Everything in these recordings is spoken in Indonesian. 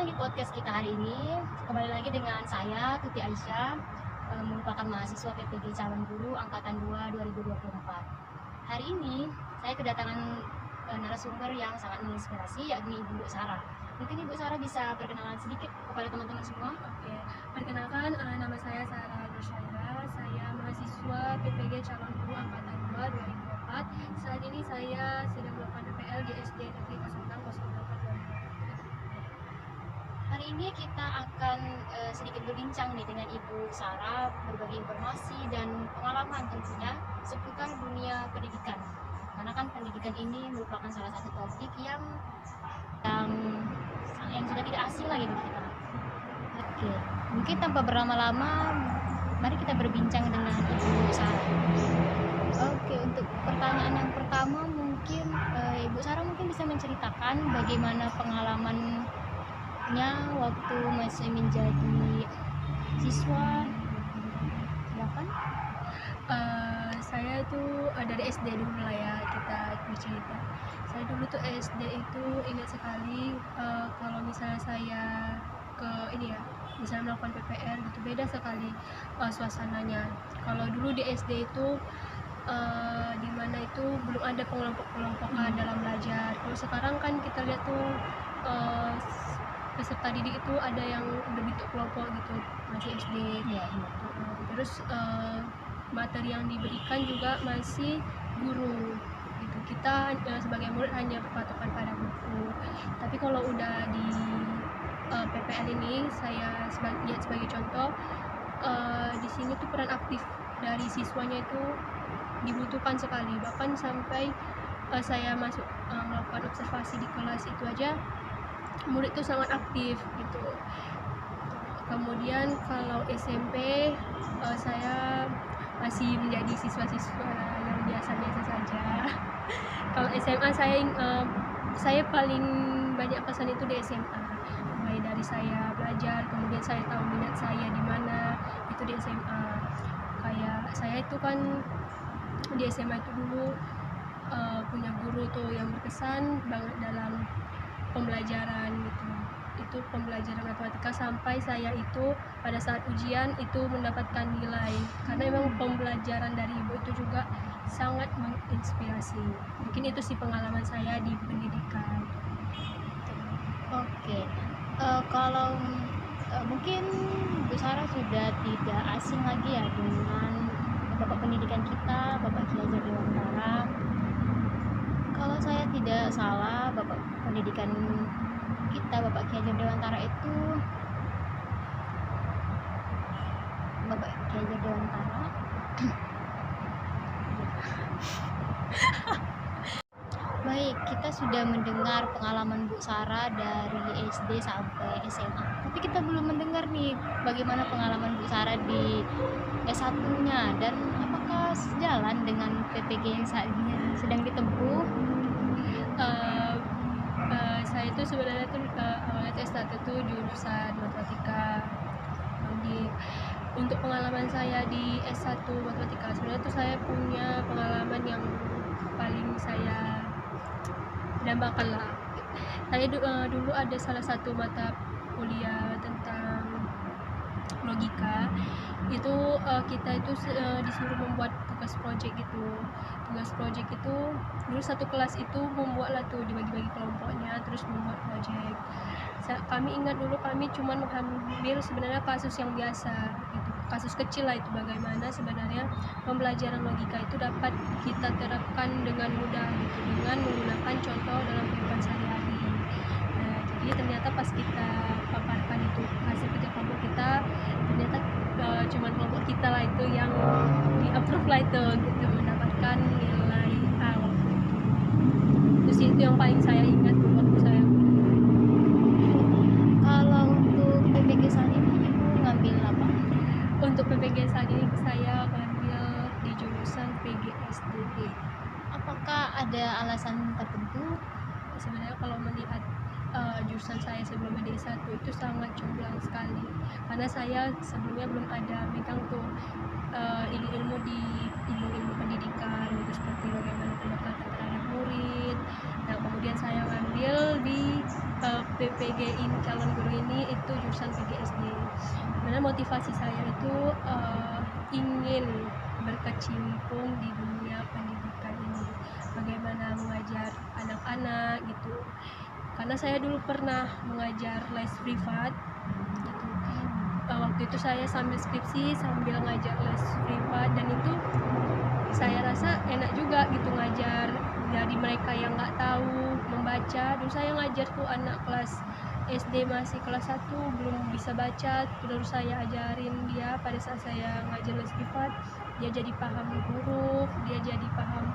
lagi podcast kita hari ini. Kembali lagi dengan saya, Tuti Aisyah, merupakan mahasiswa PPG Calon Guru Angkatan 2 2024. Hari ini saya kedatangan narasumber yang sangat menginspirasi, yakni Ibu Sarah. Mungkin Ibu Sarah bisa perkenalan sedikit kepada teman-teman semua. Oke, perkenalkan nama saya Sarah Nursyahira. Saya mahasiswa PPG Calon Guru Angkatan 2 2024. Saat ini saya sedang melakukan PPL di SD Negeri 0608. Hari ini kita akan sedikit berbincang nih dengan Ibu Sarah, berbagi informasi dan pengalaman tentunya seputar dunia pendidikan. Karena kan pendidikan ini merupakan salah satu topik yang sudah tidak asing lagi bagi kita. Oke, mungkin tanpa berlama-lama, mari kita berbincang dengan Ibu Sarah. Oke, untuk pertanyaan yang pertama mungkin Ibu Sarah mungkin bisa menceritakan bagaimana pengalaman waktu masih menjadi siswa. Silakan. Saya tuh dari SD dulu lah ya, kita bercerita. Saya dulu tuh SD itu ingat sekali, kalau misalnya saya misalnya melakukan PPR gitu, beda sekali suasananya. Kalau dulu di SD itu dimana itu belum ada pengelompok-pengelompokan dalam belajar. Kalau sekarang kan kita lihat tuh peserta didik itu ada yang berbentuk kelompok gitu, masih SD. Terus materi yang diberikan juga masih guru gitu. Kita sebagai murid hanya berpatokan pada buku. Tapi kalau udah di PPL ini, saya lihat sebagai contoh, di sini tuh peran aktif dari siswanya itu dibutuhkan sekali. Bahkan sampai saya masuk melakukan observasi di kelas itu aja, murid itu sangat aktif gitu. Kemudian kalau SMP saya masih menjadi siswa-siswa yang biasa-biasa saja. Kalau SMA saya paling banyak kesan itu di SMA. Mulai dari saya belajar, kemudian saya tahu minat saya di mana, itu di SMA. Kayak saya itu kan di SMA itu dulu punya guru tuh yang berkesan banget dalam pembelajaran gitu. Itu pembelajaran matematika sampai saya itu pada saat ujian itu mendapatkan nilai, karena memang pembelajaran dari ibu itu juga sangat menginspirasi. Mungkin itu sih pengalaman saya di pendidikan. Oke, kalau mungkin Bu Sarah sudah tidak asing lagi ya dengan Bapak pendidikan kita, Bapak Ki Hajar Dewantara. Kalau saya tidak salah, Bapak pendidikan kita, Bapak Ki Hajar Dewantara itu Bapak Ki Hajar Dewantara Baik, kita sudah mendengar pengalaman Bu Sarah dari SD sampai SMA. Tapi kita belum mendengar nih bagaimana pengalaman Bu Sarah di S1-nya dan apakah sejalan dengan PPG yang saat ini sedang ditempuh. Saya itu sebenarnya tuh awalnya S1 tuh jurusan matematika. Untuk pengalaman saya di S1 matematika, sebenarnya tuh saya punya pengalaman yang paling saya dambakan lah. Saya dulu ada salah satu mata kuliah tentang logika. Itu kita itu disuruh membuat tugas project gitu. Tugas project itu dulu satu kelas itu membuatlah tuh, dibagi-bagi kelompoknya, terus membuat project. Kami ingat dulu kami cuma mengambil sebenarnya kasus yang biasa gitu, kasus kecil lah itu, bagaimana sebenarnya pembelajaran logika itu dapat kita terapkan dengan mudah gitu, dengan menggunakan contoh dalam kehidupan sehari-hari. Nah, jadi ternyata pas kita paparkan itu hasil kerja kelompok kita, ternyata cuma kelompok kita lah itu yang di approve lah itu gitu, mendapatkan nilai A waktu itu. Terus itu yang paling saya ingat waktu saya. Kalau untuk PPG saat ini Ibu ngambil apa? Untuk PPG saat ini saya ngambil di jurusan PGSDD. Apakah ada alasan tertentu? Sebenarnya kalau melihat jurusan saya sebelumnya di S1 itu sangat jomplang sekali, karena saya sebelumnya belum ada megang tuh ilmu-ilmu di ilmu-ilmu pendidikan gitu, seperti bagaimana pendekatan terhadap murid. Nah, kemudian saya ngambil di PG ini, calon guru ini itu jurusan PGSD. Sebenarnya motivasi saya itu ingin berkecimpung di dunia pendidikan ini, bagaimana mengajar anak-anak gitu, karena saya dulu pernah mengajar les privat gitu. Waktu itu saya sambil skripsi sambil ngajar les privat, dan itu saya rasa enak juga gitu ngajar dari mereka yang nggak tahu membaca. Dulu saya ngajar tuh anak kelas SD, masih kelas 1 belum bisa baca, terus saya ajarin dia. Pada saat saya ngajar les privat, dia jadi paham huruf, dia jadi paham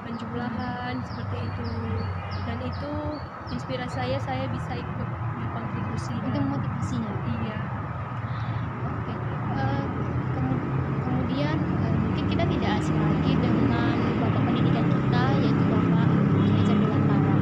penjumlahan seperti itu, dan itu inspirasi saya bisa ikut berkontribusi. Itu motivasinya. Iya. Oke. Kemudian mungkin kita tidak asing lagi dengan bapak pendidikan kita, yaitu Bapak Ki Hajar Dewantara.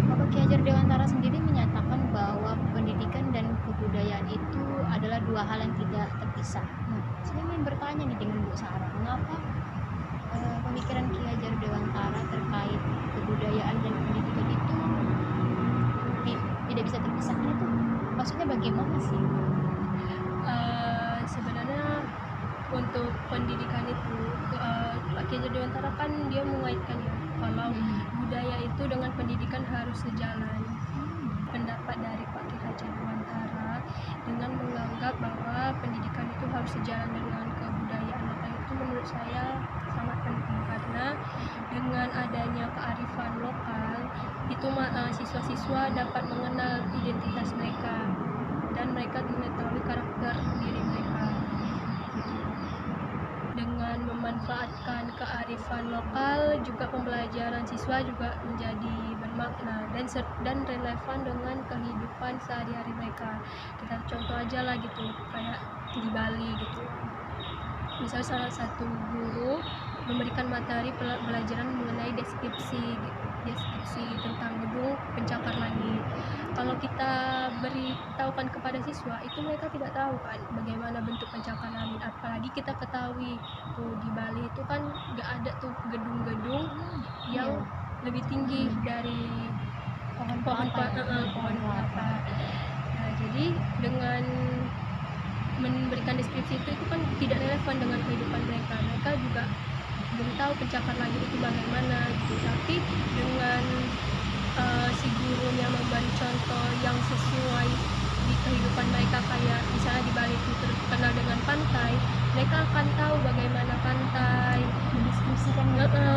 Bapak Ki Hajar Dewantara sendiri menyatakan bahwa pendidikan dan kebudayaan itu adalah dua hal yang tidak terpisah. Nah, saya ingin bertanya nih dengan Bu Sarah, mengapa pemikiran Ki Hajar Dewantara terkait kebudayaan dan pendidikan itu tidak bisa terpisahkan? Itu maksudnya bagaimana sih? Sebenarnya untuk pendidikan itu Pak Ki Hajar Dewantara kan dia mengaitkan ya kalau budaya itu dengan pendidikan harus sejalan. Pendapat dari Pak Ki Hajar Dewantara dengan menganggap bahwa pendidikan itu harus sejalan dengan kebudayaan, maka itu menurut saya sangat penting, karena dengan adanya kearifan lokal itu siswa-siswa dapat mengenal identitas mereka dan mereka mengetahui karakter diri mereka. Dengan memanfaatkan kearifan lokal juga pembelajaran siswa juga menjadi bermakna dan relevan dengan kehidupan sehari-hari mereka. Kita contoh aja lah gitu, kayak di Bali gitu. Misal salah satu guru memberikan materi pelajaran mengenai deskripsi tentang gedung pencakar langit. Kalau kita beritahukan kepada siswa, itu mereka tidak tahu kan bagaimana bentuk pencakar langit. Apalagi kita ketahui tuh di Bali itu kan nggak ada tuh gedung-gedung yang lebih tinggi dari pohon kelapa. Nah, jadi dengan memberikan deskripsi itu kan tidak relevan dengan kehidupan mereka. Mereka juga belum tahu pencakar langit itu bagaimana gitu. Tapi dengan si gurunya memberi contoh yang sesuai di kehidupan mereka, kayak misalnya di Bali itu terkenal dengan pantai, mereka akan tahu bagaimana pantai,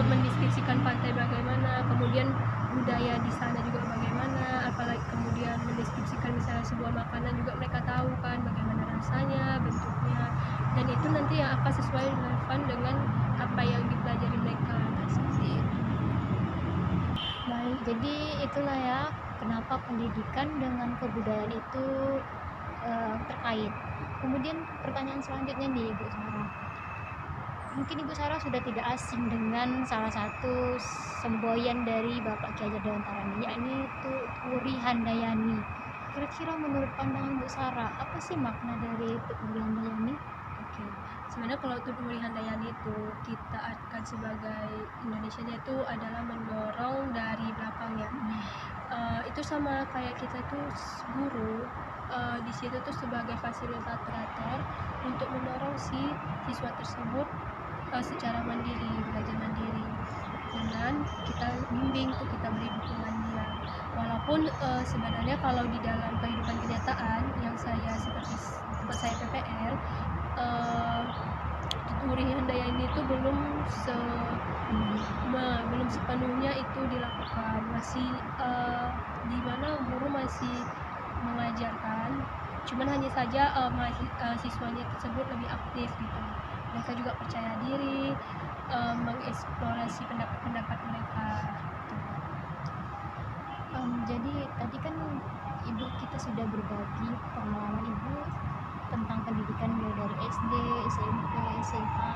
mendeskripsikan pantai bagaimana, kemudian budaya di sana juga bagaimana, apalagi kemudian mendeskripsikan misalnya sebuah makanan juga mereka tahu kan bagaimana rasanya, bentuknya, dan itu nanti yang akan sesuai relevan dengan apa yang dipelajari mereka. Seperti itu. Baik, jadi itulah ya kenapa pendidikan dengan kebudayaan itu terkait. Kemudian pertanyaan selanjutnya nih Ibu Sarah, mungkin Ibu Sarah sudah tidak asing dengan salah satu semboyan dari Bapak Ki Hajar Dewantara ini, yakni Tuwuri Handayani. Kira-kira menurut pandangan Bu Sarah, apa sih makna dari Tuwuri Handayani? Oke, sebenarnya kalau Tuwuri Handayani itu kita artikan sebagai Indonesia itu adalah mendorong dari belakang ya. Itu sama kayak kita itu guru di situ tuh sebagai fasilitator untuk mendorong si siswa tersebut secara mandiri, belajar mandiri, dengan kita bimbing tuh, kita beri dukungan dia. Walaupun sebenarnya kalau di dalam kehidupan kenyataan yang saya seperti tempat saya PPL, Tuwuri Handayani itu belum sepenuhnya itu dilakukan, masih di mana guru masih mengajarkan, cuman hanya saja siswanya tersebut lebih aktif gitu. Mereka juga percaya diri, mengeksplorasi pendapat-pendapat mereka gitu. Jadi tadi kan Ibu kita sudah berbagi pengalaman Ibu tentang pendidikan mulai dari SD, SMP, SMA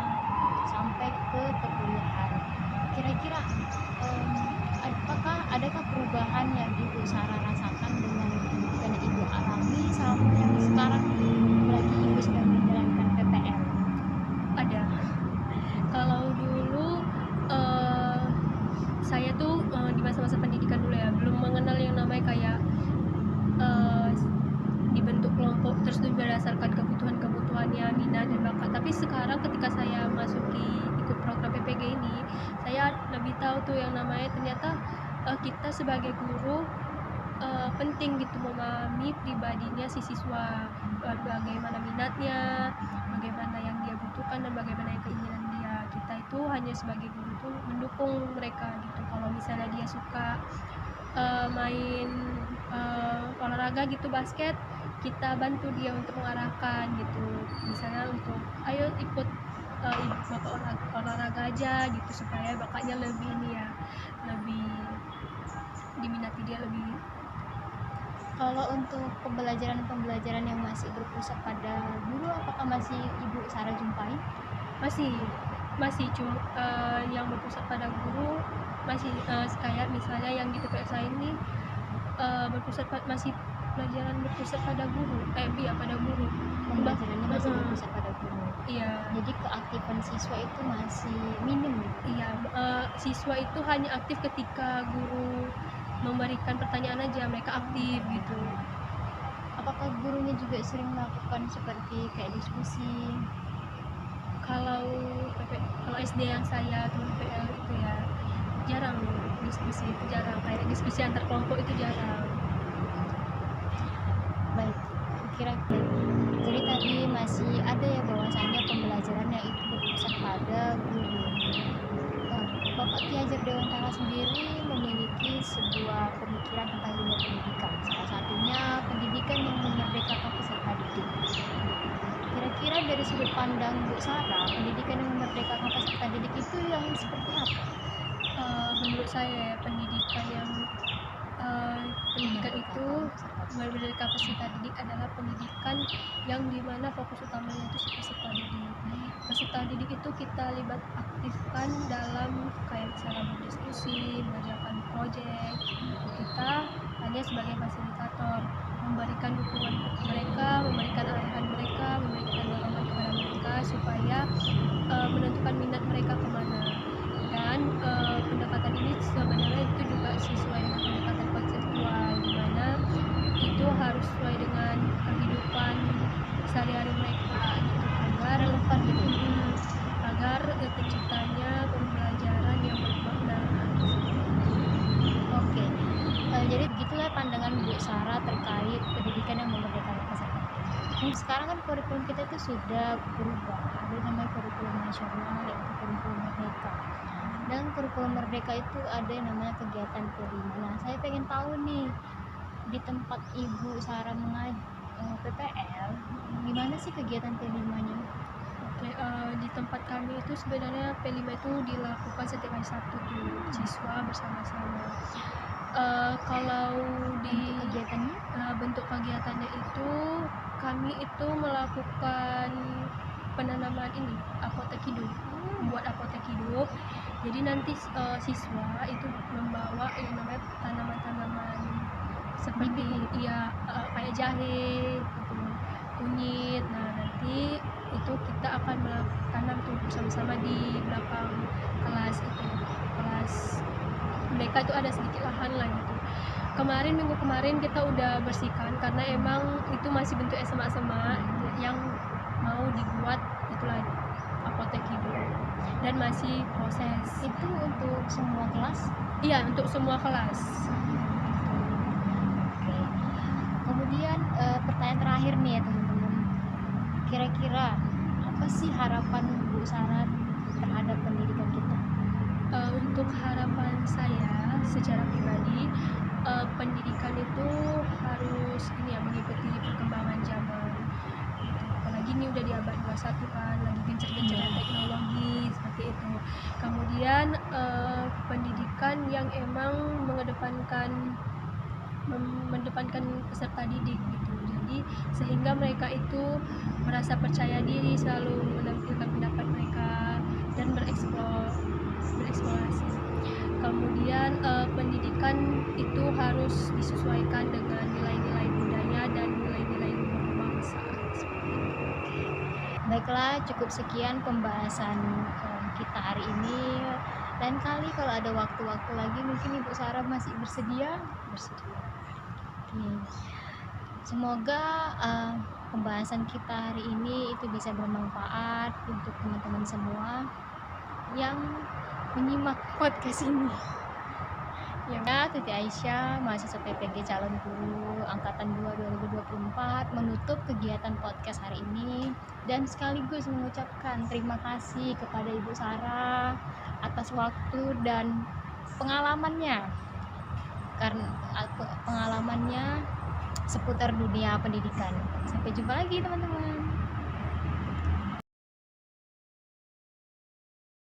sampai ke perkuliahan. Kira-kira adakah perubahan yang Ibu Sarah rasakan dengan pendidikan yang Ibu alami sampai sekarang lagi Ibu sedang menjalankan PPL? Ada. Kalau dulu saya tuh di masa-masa pendidikan dulu ya belum mengenal yang namanya kayak tahu tuh yang namanya ternyata kita sebagai guru penting gitu memahami pribadinya si siswa, bagaimana minatnya, bagaimana yang dia butuhkan dan bagaimana yang keinginan dia. Kita itu hanya sebagai guru tuh mendukung mereka gitu. Kalau misalnya dia suka main olahraga gitu, basket, kita bantu dia untuk mengarahkan gitu, misalnya untuk ayo ikut bapak olahraga aja gitu, supaya bakatnya lebih ini ya, lebih diminati dia lebih. Kalau untuk pembelajaran yang masih berpusat pada guru, apakah masih Ibu Sarah jumpai? Masih cuma yang berpusat pada guru masih kayak misalnya yang di TPS saya ini masih pelajaran berpusat pada guru, pada guru. Pembelajarannya masih berpusat pada guru. Iya. Jadi keaktifan siswa itu masih minim. Iya, siswa itu hanya aktif ketika guru memberikan pertanyaan aja, mereka aktif gitu. Apakah gurunya juga sering melakukan seperti kayak diskusi? Kalau SD yang saya teman PL itu ya jarang diskusi, itu jarang, kayak diskusi antar kelompok itu jarang. Baik, kira-kira jadi tadi masih ada ya bahwasannya pembelajarannya itu berpusat pada guru. Bapak Ki Hajar Dewantara sendiri memiliki sebuah pemikiran tentang dunia pendidikan, salah satunya pendidikan yang memerdekakan peserta didik. Kira-kira dari sudut pandang Bu Sarah, pendidikan yang memerdekakan peserta didik itu yang seperti apa? Menurut saya pendidikan itu memerdekakan peserta didik adalah pendidikan yang dimana fokus utamanya itu peserta didik. Peserta didik itu kita aktifkan dalam kayak misalnya berdiskusi, mengerjakan proyek. Kita hanya sebagai fasilitator, memberikan dukungan mereka, memberikan arahan mereka, memberikan dorongan kepada mereka supaya menentukan minat mereka kemana. Dan pendekatan ini sebenarnya itu juga sesuai dengan pendekatan konseptual, di mana itu harus sesuai dengan kehidupan sehari-hari mereka gitu, agar relevan gitu, agar terciptanya pembelajaran yang bermakna. Oke, jadi begitulah pandangan Bu Sarah terkait pendidikan yang memerdekakan peserta. Sekarang kan kurikulum kita itu sudah berubah, ada namanya kurikulum nasional yaitu kurikulum merdeka. Dan kurikulum merdeka itu ada yang namanya kegiatan kelima. Nah, saya pengen tahu nih, di tempat Ibu Sarah PPL, gimana sih kegiatan kelimanya? Oke, di tempat kami itu sebenarnya P5 itu dilakukan setiap hari Sabtu tuh, siswa bersama-sama. Kalau di kegiatannya, bentuk kegiatannya itu kami itu melakukan penanaman ini apotek hidup, buat apotek hidup. Jadi nanti siswa itu membawa yang namanya tanaman-tanaman seperti kayak jahe, gitu, kunyit. Nah nanti itu kita akan tanam tuh bersama-sama di belakang kelas itu, kelas mereka itu ada sedikit lahan lah gitu. Minggu kemarin kita udah bersihkan karena emang itu masih bentuk SMA yang mau dibuat itulah apotek hidup dan masih proses. Itu untuk semua kelas? Iya, untuk semua kelas. Oke. Kemudian pertanyaan terakhir nih ya teman-teman, kira-kira apa sih harapan Bu Sarah terhadap pendidikan kita? Untuk harapan saya secara pribadi, pendidikan itu harus mengikuti perkembangan zaman gitu. Apalagi ini udah di abad 21 kan, lagi gencar-gencarnya teknologi seperti itu. Kemudian pendidikan yang emang mengedepankan peserta didik gitu. Jadi sehingga mereka itu merasa percaya diri, selalu menampilkan pendapat mereka dan bereksplorasi. Kemudian pendidikan itu harus disesuaikan dengan nilai-nilai budaya dan nilai-nilai berbangsa. Baiklah, cukup sekian pembahasan kita hari ini. Lain kali kalau ada waktu-waktu lagi mungkin Ibu Sarah masih bersedia. Semoga pembahasan kita hari ini itu bisa bermanfaat untuk teman-teman semua yang menyimak podcast ini. Ya, Tuti Aisyah, mahasiswa PPG calon guru angkatan 2 2024 menutup kegiatan podcast hari ini dan sekaligus mengucapkan terima kasih kepada Ibu Sarah atas waktu dan pengalamannya, karena pengalamannya seputar dunia pendidikan. Sampai jumpa lagi teman-teman.